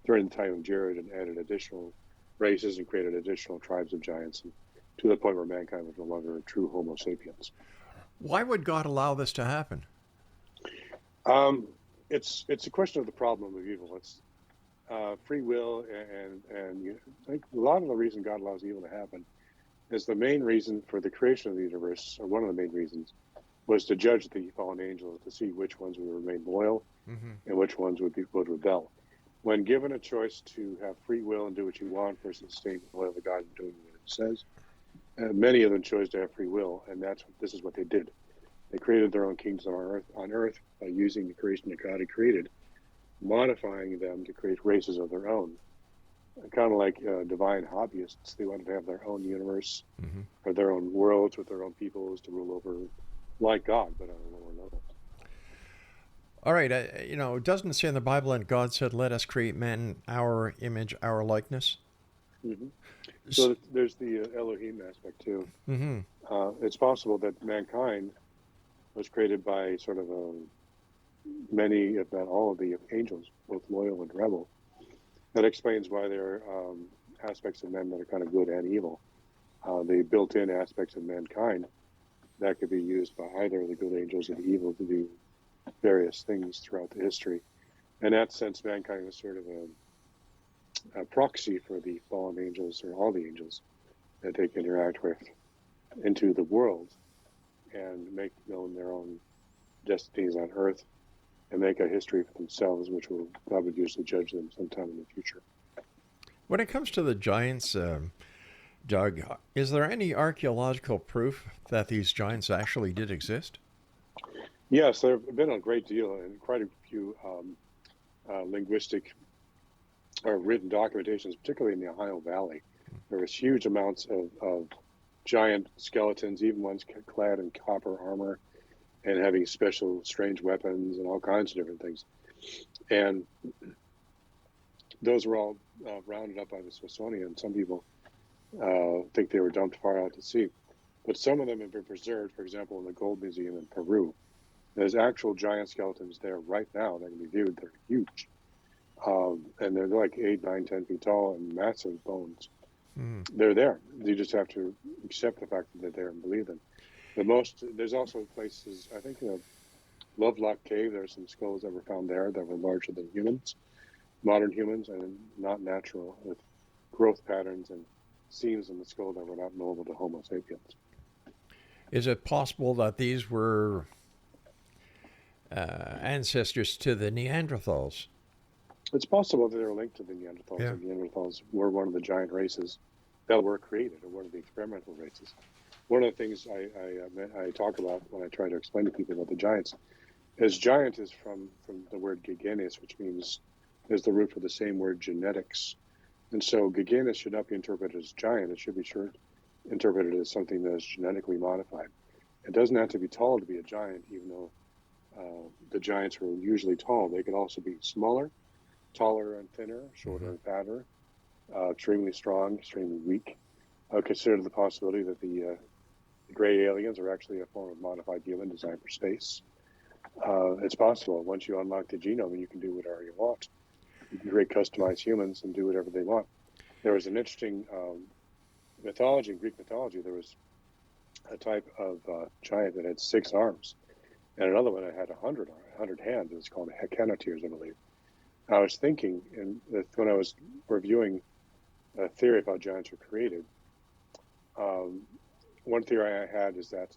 during the time of Jared and added additional races and created additional tribes of giants, and to the point where mankind was no longer a true Homo sapiens. Why would God allow this to happen? It's a question of the problem of evil. It's free will, and I think a lot of the reason God allows evil to happen is the main reason for the creation of the universe, or one of the main reasons, was to judge the fallen angels to see which ones would remain loyal and which ones would rebel. When given a choice to have free will and do what you want versus staying loyal to God and doing what it says, many of them chose to have free will, and this is what they did. They created their own kingdoms on earth by using the creation that God had created, modifying them to create races of their own. Kind of like divine hobbyists, they wanted to have their own universe or their own worlds with their own peoples to rule over, like God, but on a lower level. All right, doesn't it say in the Bible, and God said, let us create man, our image, our likeness? So there's the Elohim aspect too. It's possible that mankind was created by sort of many, if not all, of the angels, both loyal and rebel. That explains why there are aspects of men that are kind of good and evil. The built-in aspects of mankind that could be used by either the good angels or the evil to do various things throughout the history. In that sense, mankind is sort of a proxy for the fallen angels, or all the angels that they can interact with into the world and make known their own destinies on earth and make a history for themselves, which will God would usually judge them sometime in the future. When it comes to the giants, Doug, is there any archaeological proof that these giants actually did exist? Yes, there have been a great deal and quite a few linguistic or written documentations, particularly in the Ohio Valley. There was huge amounts of giant skeletons, even ones clad in copper armor and having special strange weapons and all kinds of different things. And those were all rounded up by the Smithsonian. Some people think they were dumped far out to sea. But some of them have been preserved, for example, in the Gold Museum in Peru. There's actual giant skeletons there right now that can be viewed. They're huge. And they're like 8, 9, 10 feet tall and massive bones. They're there. You just have to accept the fact that they're there and believe them. There's also places, I think in a Lovelock Cave, there's some skulls that were found there that were larger than humans, modern humans, and not natural, with growth patterns and seams in the skull that were not normal to Homo sapiens. Is it possible that these were ancestors to the Neanderthals? It's possible that they were linked to the Neanderthals. Yeah. The Neanderthals were one of the giant races that were created, or one of the experimental races. One of the things I talk about when I try to explain to people about the giants is giant is from the word gigantes, which means is the root for the same word genetics. And so gigantes should not be interpreted as giant. It should be interpreted as something that is genetically modified. It doesn't have to be tall to be a giant, even though the giants were usually tall. They could also be smaller, taller and thinner, shorter and fatter, extremely strong, extremely weak. Consider the possibility that the gray aliens are actually a form of modified human designed for space. It's possible. Once you unlock the genome, you can do whatever you want. You can create customized humans and do whatever they want. There was an interesting mythology, in Greek mythology, there was a type of giant that had 6 arms, and another one that had 100 hands. It was called Hecanoteres, I believe. I was thinking, and when I was reviewing a theory of how giants were created, one theory I had is that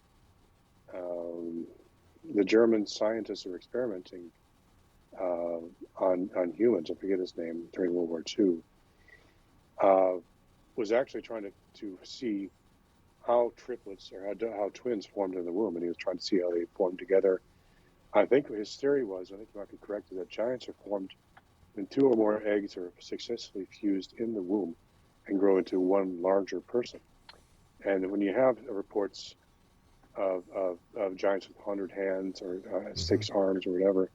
the German scientists who were experimenting on humans, I forget his name, during World War II, was actually trying to see how triplets or how twins formed in the womb, and he was trying to see how they formed together. I think his theory was, I think you might be correct, is that giants are formed when 2 or more eggs are successfully fused in the womb and grow into one larger person. And when you have reports of giants with 100 hands or 6 arms or whatever,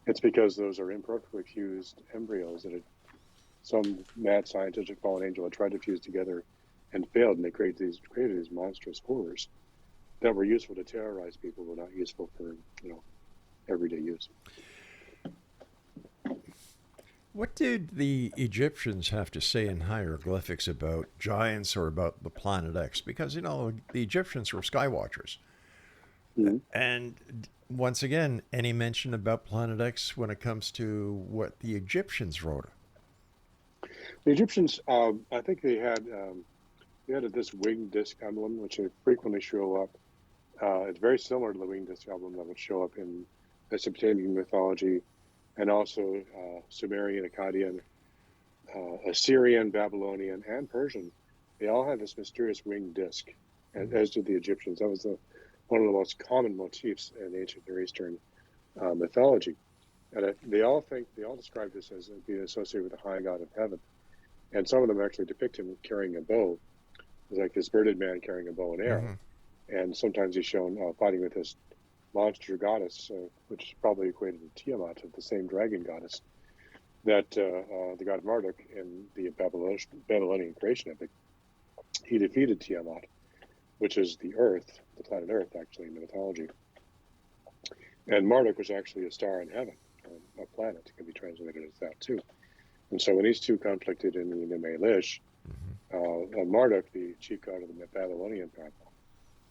It's because those are imperfectly fused embryos that some mad scientific fallen angel had tried to fuse together and failed, and they created these monstrous horrors that were useful to terrorize people, but not useful for everyday use. What did the Egyptians have to say in hieroglyphics about giants or about the planet X? Because, the Egyptians were skywatchers. Mm-hmm. And once again, any mention about Planet X when it comes to what the Egyptians wrote? The Egyptians, I think they had this winged disc emblem, which would frequently show up. It's very similar to the winged disc emblem that would show up in Mesopotamian mythology, and also Sumerian, Akkadian, Assyrian, Babylonian, and Persian. They all had this mysterious winged disc, as did the Egyptians. That was one of the most common motifs in ancient Near Eastern mythology. And they all describe this as being associated with the high god of heaven. And some of them actually depict him carrying a bow. It's like this bearded man carrying a bow and arrow. Mm-hmm. And sometimes he's shown fighting with this monster goddess, which is probably equated to Tiamat, the same dragon goddess, that the god Marduk in the Babylonian creation epic, he defeated Tiamat, which is the Earth, the planet Earth, actually, in the mythology. And Marduk was actually a star in heaven, a planet. It can be translated as that, too. And so when these two conflicted in the Enuma Elish, Marduk, the chief god of the Babylonian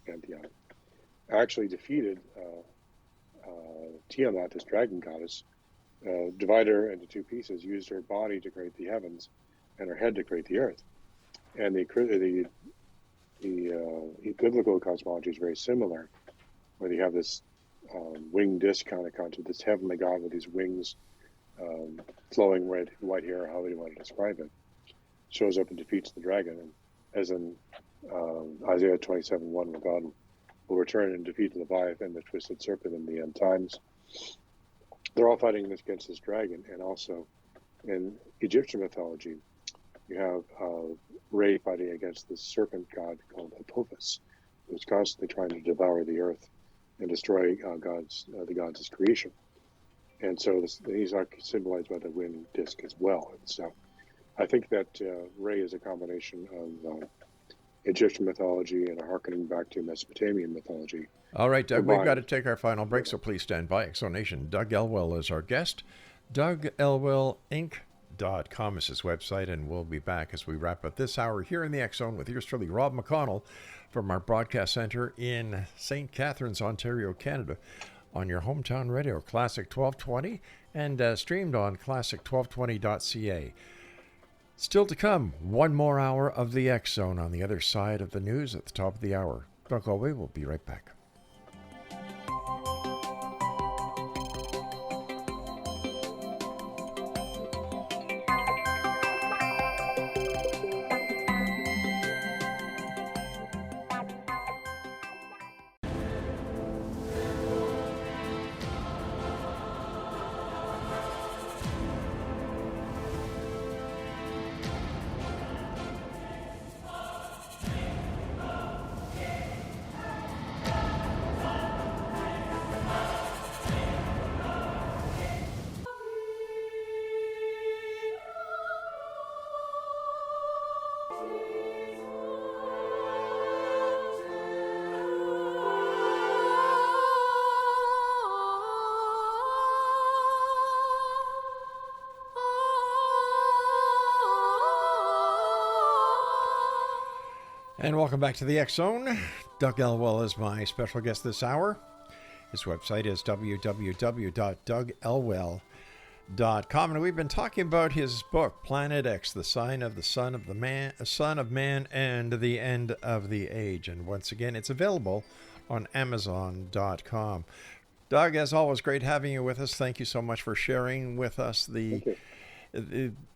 pantheon, actually defeated Tiamat, this dragon goddess, divided her into two pieces, used her body to create the heavens and her head to create the earth. And the biblical cosmology is very similar, where you have this winged disc kind of concept, this heavenly god with these wings, flowing red, white hair, however you want to describe it, shows up and defeats the dragon. And as in Isaiah 27:1, where God will return and defeat Leviathan, the twisted serpent, in the end times. They're all fighting against this dragon. And also in Egyptian mythology, you have Re fighting against this serpent god called Apophis, who's constantly trying to devour the earth and destroy the gods' creation. And so these are symbolized by the wind disc as well. And so I think that Re is a combination of Egyptian mythology and a harkening back to Mesopotamian mythology. All right, Doug, we've got to take our final break, so please stand by. Exonation. Doug Elwell is our guest. DougElwellInc.com is his website, and we'll be back as we wrap up this hour here in the X Zone with yours truly, Rob McConnell, from our broadcast center in St. Catharines, Ontario, Canada, on your hometown radio, Classic 1220, and streamed on classic1220.ca. Still to come, one more hour of the X Zone on the other side of the news at the top of the hour. Don't go away, we'll be right back. And welcome back to the X Zone. Doug Elwell is my special guest this hour. His website is www.dougelwell.com, and we've been talking about his book, Planet X, the sign of the Son of Man, and the End of the Age. And once again, it's available on Amazon.com. Doug, as always, great having you with us. Thank you so much for sharing with us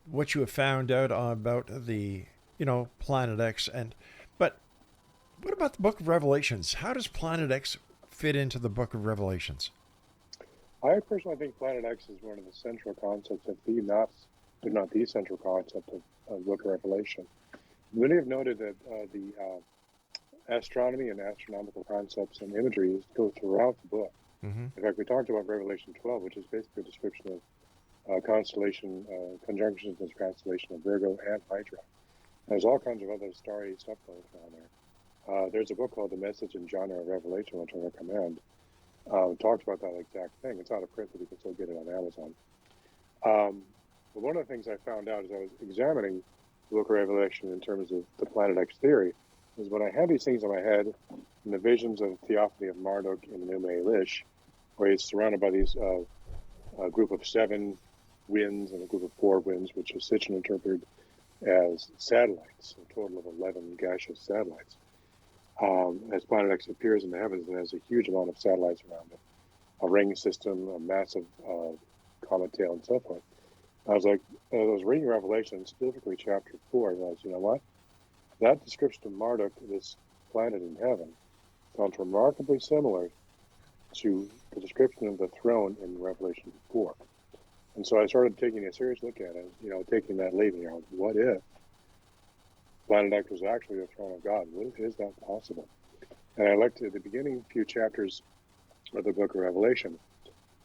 what you have found out about the Planet X. But what about the Book of Revelations? How does Planet X fit into the Book of Revelations? I personally think Planet X is one of the central concepts, if not the central concept of Book of Revelation. Many have noted that the astronomy and astronomical concepts and imagery go throughout the book. Mm-hmm. In fact, we talked about Revelation 12, which is basically a description of constellation, conjunctions and constellation of Virgo and Hydra. There's all kinds of other starry stuff going on there. There's a book called The Message and Genre of Revelation, which I recommend. Talks about that exact thing. It's out of print, but you can still get it on Amazon. But one of the things I found out as I was examining the book of Revelation in terms of the Planet X theory is when I had these things in my head, and the visions of Theophany of Marduk in the Nume Elish, where he's surrounded by these a group of 7 winds and a group of 4 winds, which is Sitchin interpreted as satellites, a total of 11 gaseous satellites. As Planet X appears in the heavens and has a huge amount of satellites around it, a ring system, a massive comet tail, and so forth. I was like, as I was reading Revelation, specifically chapter 4, I realized, you know what? That description of Marduk, this planet in heaven, sounds remarkably similar to the description of the throne in Revelation 4. And so I started taking a serious look at it, taking that leap, what if Planet X was actually the throne of God? What is that possible? And I looked at the beginning few chapters of the book of Revelation,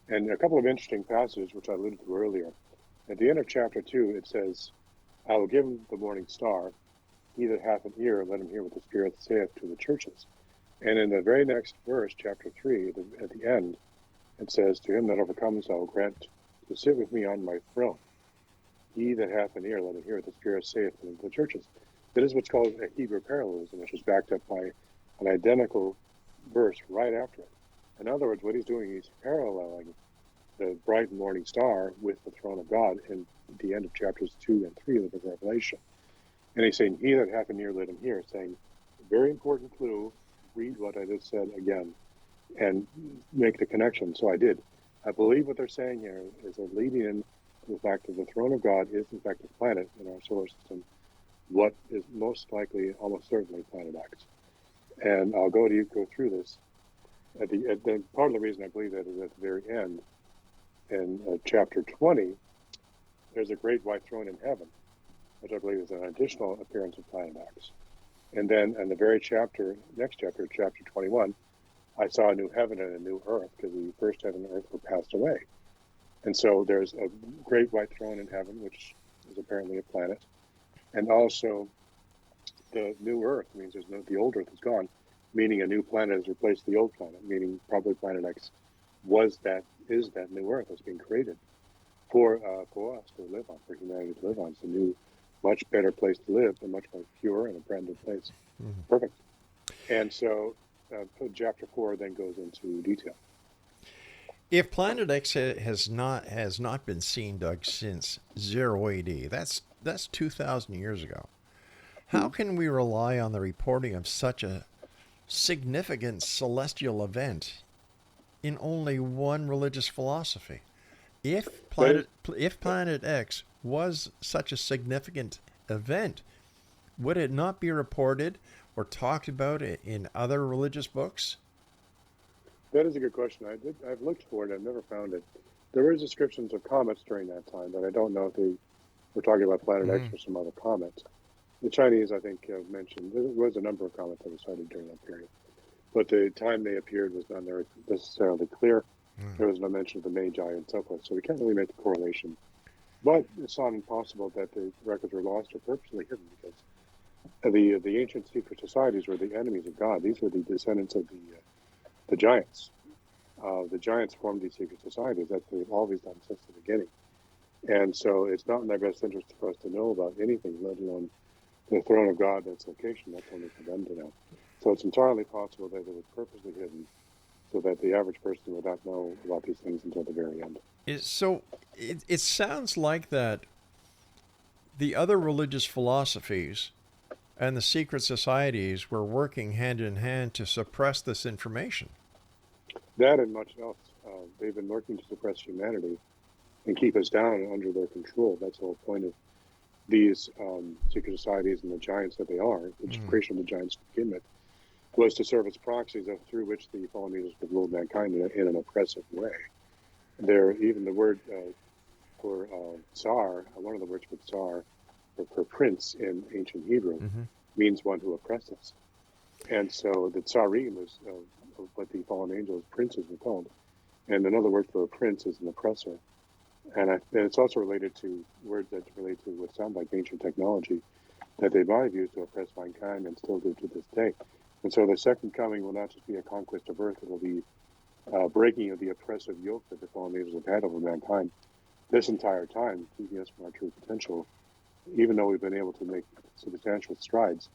and a couple of interesting passages, which I alluded to earlier. At the end of chapter 2, it says, I will give him the morning star. He that hath an ear, let him hear what the Spirit saith to the churches. And in the very next verse, chapter 3, at the end, it says, to him that overcomes, I will grant to sit with me on my throne. He that hath an ear, let him hear what the Spirit saith to the churches. That is what's called a Hebrew parallelism, which is backed up by an identical verse right after it. In other words, what he's doing, he's paralleling the bright morning star with the throne of God in the end of chapters 2 and 3 of the book of Revelation. And he's saying, he that hath an ear, let him hear, saying, very important clue, read what I just said again and make the connection. So I did. I believe what they're saying here is a leading in to the fact that the throne of God is in fact a planet in our solar system, what is most likely, almost certainly, Planet X. And I'll go through this. Part of the reason I believe that is at the very end, in chapter 20, there's a great white throne in heaven, which I believe is an additional appearance of Planet X. And then in the very next chapter, chapter 21, I saw a new heaven and a new earth, because the first heaven and earth were passed away. And so there's a great white throne in heaven, which is apparently a planet. And also the new earth means the old earth is gone, meaning a new planet has replaced the old planet, meaning probably Planet X is that new earth that's being created for us to live on, for humanity to live on. It's a new, much better place to live, a much more pure and a brand new place. Mm-hmm. Perfect. And so chapter 4 then goes into detail. If Planet X has not been seen, Doug, since 0 AD, that's 2,000 years ago. How can we rely on the reporting of such a significant celestial event in only one religious philosophy? If Planet X was such a significant event, would it not be reported or talked about in other religious books? That is a good question. I've looked for it. I've never found it. There were descriptions of comets during that time, but I don't know if they were talking about Planet X or some other comet. The Chinese, I think, mentioned there was a number of comets that were sighted during that period, but the time they appeared was not necessarily clear. There was no mention of the Magi and so forth, so we can't really make the correlation. But it's not impossible that the records were lost or purposely hidden, because the ancient secret societies were the enemies of God. These were the descendants of the giants. The giants formed these secret societies. That they've always done since the beginning. And so it's not in their best interest for us to know about anything, let alone the throne of God, its location. That's only for them to know. So it's entirely possible that it was purposely hidden so that the average person would not know about these things until the very end. So it sounds like that the other religious philosophies and the secret societies were working hand in hand to suppress this information. That and much else. They've been working to suppress humanity and keep us down under their control. That's the whole point of these secret societies and the giants that they are, the creation of the giants to begin with, was to serve as proxies through which the fallen angels could rule mankind in an oppressive way. Even the word for Tsar, one of the words for Tsar, or for prince in ancient Hebrew, means one who oppresses. And so the Tsarim was what the fallen angels, princes were called, And another word for a prince is an oppressor. And it's also related to words that relate to what sound like ancient technology that they might have used to oppress mankind and still do to this day. And so the second coming will not just be a conquest of earth, it will be breaking of the oppressive yoke that the fallen angels have had over mankind this entire time, keeping us from our true potential. Even though we've been able to make substantial strides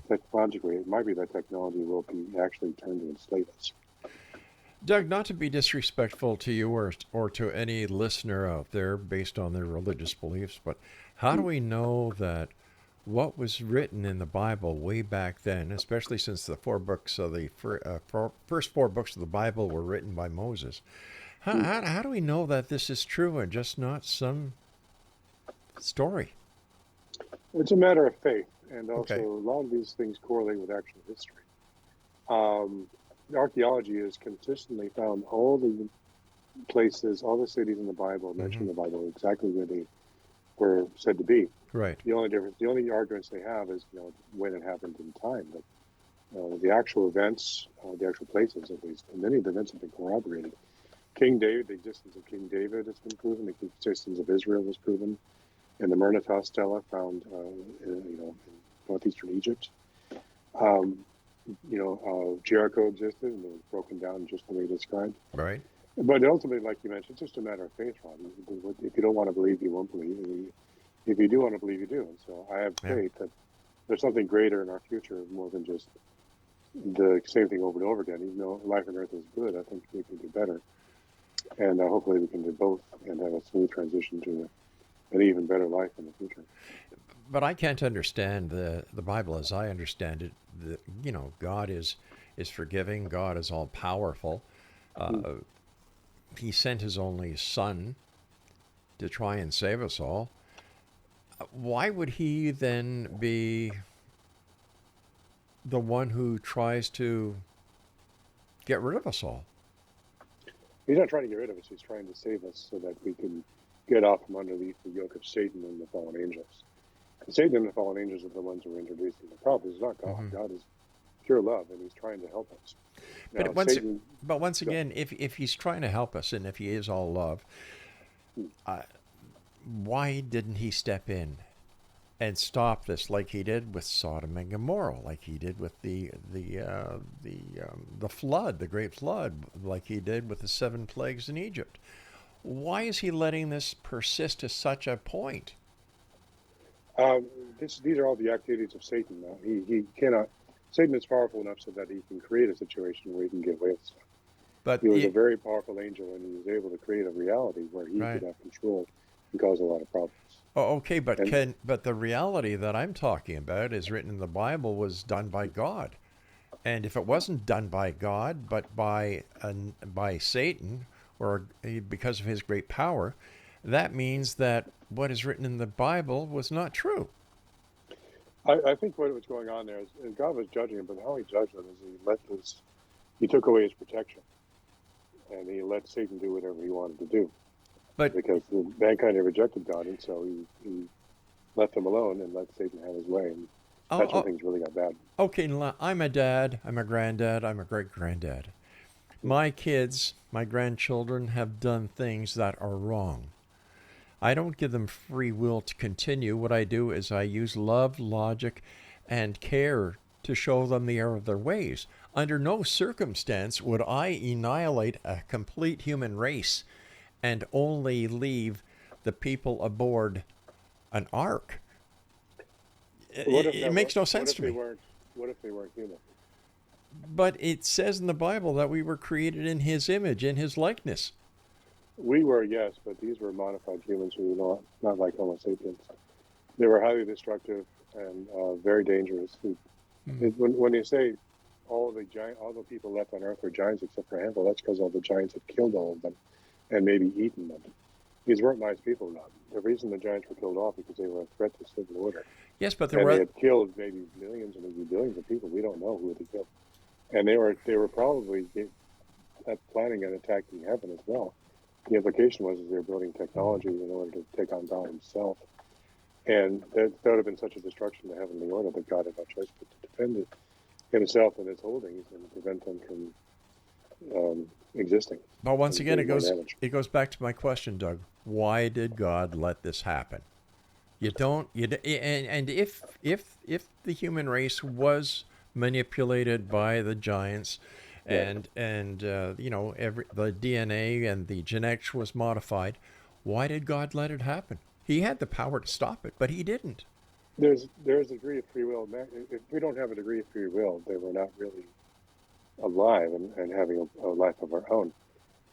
technologically, it might be that technology will be actually turned to enslave us. Doug, not to be disrespectful to you or to any listener out there based on their religious beliefs, but how do we know that what was written in the Bible way back then, especially since the first 4 books of the Bible were written by Moses, how do we know that this is true and just not some story? It's a matter of faith, and also Okay. a lot of these things correlate with actual history. Archaeology has consistently found all the places, all the cities in the Bible, mentioned in the Bible, exactly where they were said to be. Right. The only arguments they have is, when it happened in time. But the actual events, the actual places, at least, and many of the events have been corroborated. King David, the existence of King David has been proven. The existence of Israel was proven. And the Myrnitah stela found, in northeastern Egypt. Jericho existed and it was broken down just the way you described. Right. But ultimately, like you mentioned, it's just a matter of faith, Rob. If you don't want to believe, you won't believe. And if you do want to believe, you do. And so I have faith that there's something greater in our future more than just the same thing over and over again. Even though life on Earth is good, I think we can do better. And hopefully we can do both and have a smooth transition to an even better life in the future. But I can't understand the Bible as I understand it. God is forgiving. God is all powerful. He sent his only son to try and save us all. Why would he then be the one who tries to get rid of us all? He's not trying to get rid of us. He's trying to save us so that we can get off from underneath the yoke of Satan and the fallen angels. And Satan and the fallen angels are the ones who are introducing the problem. It's not God. God is pure love, and he's trying to help us. Now, But once again, if he's trying to help us and if he is all love, why didn't he step in and stop this like he did with Sodom and Gomorrah, like he did with the flood, the great flood, like he did with the 7 plagues in Egypt? Why is he letting this persist to such a point? These are all the activities of Satan. Now, he cannot. Satan is powerful enough so that he can create a situation where he can get away with stuff. But he was a very powerful angel, and he was able to create a reality where he could have control and cause a lot of problems. Oh, okay, but the reality that I'm talking about is written in the Bible was done by God, and if it wasn't done by God but by Satan, or because of his great power, that means that what is written in the Bible was not true. I think what was going on there is God was judging him, but how he judged him is he took away his protection, and he let Satan do whatever he wanted to do. But because mankind had rejected God, and so he left him alone and let Satan have his way, and that's when things really got bad. Okay, I'm a dad, I'm a granddad, I'm a great-granddad. My kids, my grandchildren have done things that are wrong. I don't give them free will to continue. What I do is I use love, logic, and care to show them the error of their ways. Under no circumstance would I annihilate a complete human race and only leave the people aboard an ark. It makes no sense to me. What if they weren't human? But it says in the Bible that we were created in his image, in his likeness. We were, yes, but these were modified humans who were not like Homo sapiens. They were highly destructive and very dangerous. When you say all the people left on Earth were giants except for a handful, that's because all the giants had killed all of them and maybe eaten them. These weren't nice people. Now. The reason the giants were killed off because they were a threat to civil order. Yes, but they had killed maybe millions and maybe billions of people. We don't know who they killed, and they were probably planning on attacking heaven as well. The implication was they were building technology in order to take on God himself. And that would have been such a destruction to heavenly order that God had no choice but to defend it himself and its holdings and prevent them from existing. But once again, More damage. it goes back to my question, Doug. Why did God let this happen? You don't. And if the human race was manipulated by the giants, and you know, the DNA and the genetics was modified, why did God let it happen? He had the power to stop it, but he didn't. There's a degree of free will. If we don't have a degree of free will, then we're not really alive and having a life of our own.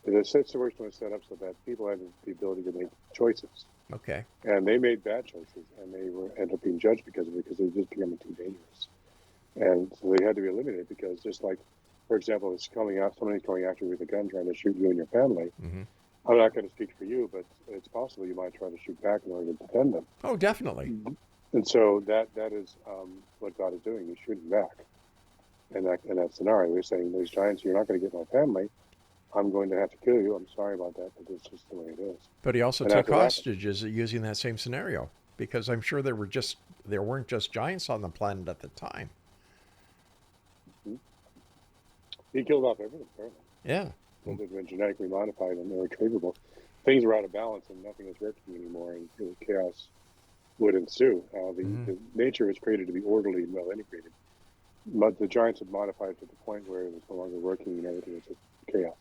The situation was set up so that people had the ability to make choices. Okay. And they made bad choices, and they ended up being judged because of it, because they were just becoming too dangerous. And so they had to be eliminated, because just like, for example, it's somebody's coming after you with a gun trying to shoot you and your family. Mm-hmm. I'm not going to speak for you, but it's possible you might try to shoot back in order to defend them. Oh, definitely. And so that is what God is doing. He's shooting back. In that scenario, we're saying, these giants, you're not going to get my family. I'm going to have to kill you. I'm sorry about that, but it's just the way it is. But he also took hostages using that same scenario, because I'm sure there weren't just giants on the planet at the time. Mm-hmm. He killed off everything, apparently. Yeah. They've been genetically modified and they were tradable. Things were out of balance and nothing was working anymore, and chaos would ensue. The nature was created to be orderly and well integrated, but the giants had modified to the point where it was no longer working and everything was just chaos.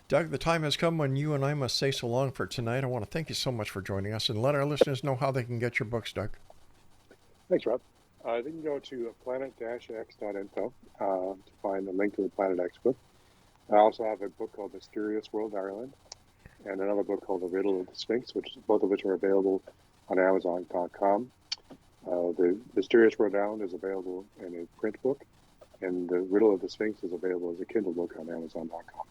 Doug, the time has come when you and I must say so long for tonight. I want to thank you so much for joining us, and let our listeners know how they can get your books, Doug. Thanks, Rob. They can go to planet-x.info to find a link to the Planet X book. I also have a book called Mysterious World Ireland, and another book called The Riddle of the Sphinx, both of which are available on Amazon.com. The Mysterious World Ireland is available in a print book, and The Riddle of the Sphinx is available as a Kindle book on Amazon.com.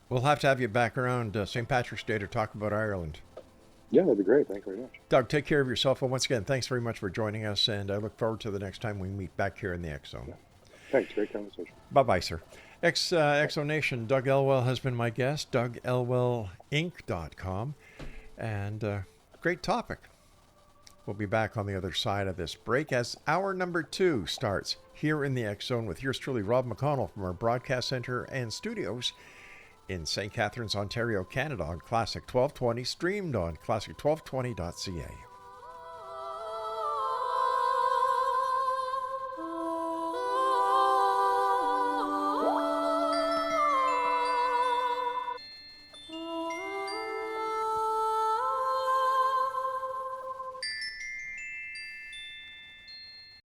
We'll have to have you back around St. Patrick's Day to talk about Ireland. Yeah, that'd be great. Thanks very much. Doug, take care of yourself. And once again, thanks very much for joining us. And I look forward to the next time we meet back here in the X Zone. Yeah. Thanks. Great conversation. Bye-bye, sir. X-Zone Nation, Doug Elwell has been my guest, DougElwellInc.com. And great topic. We'll be back on the other side of this break as hour number 2 starts here in the X Zone with yours truly, Rob McConnell, from our broadcast center and studios in St. Catharines, Ontario, Canada, on Classic 1220, streamed on classic1220.ca.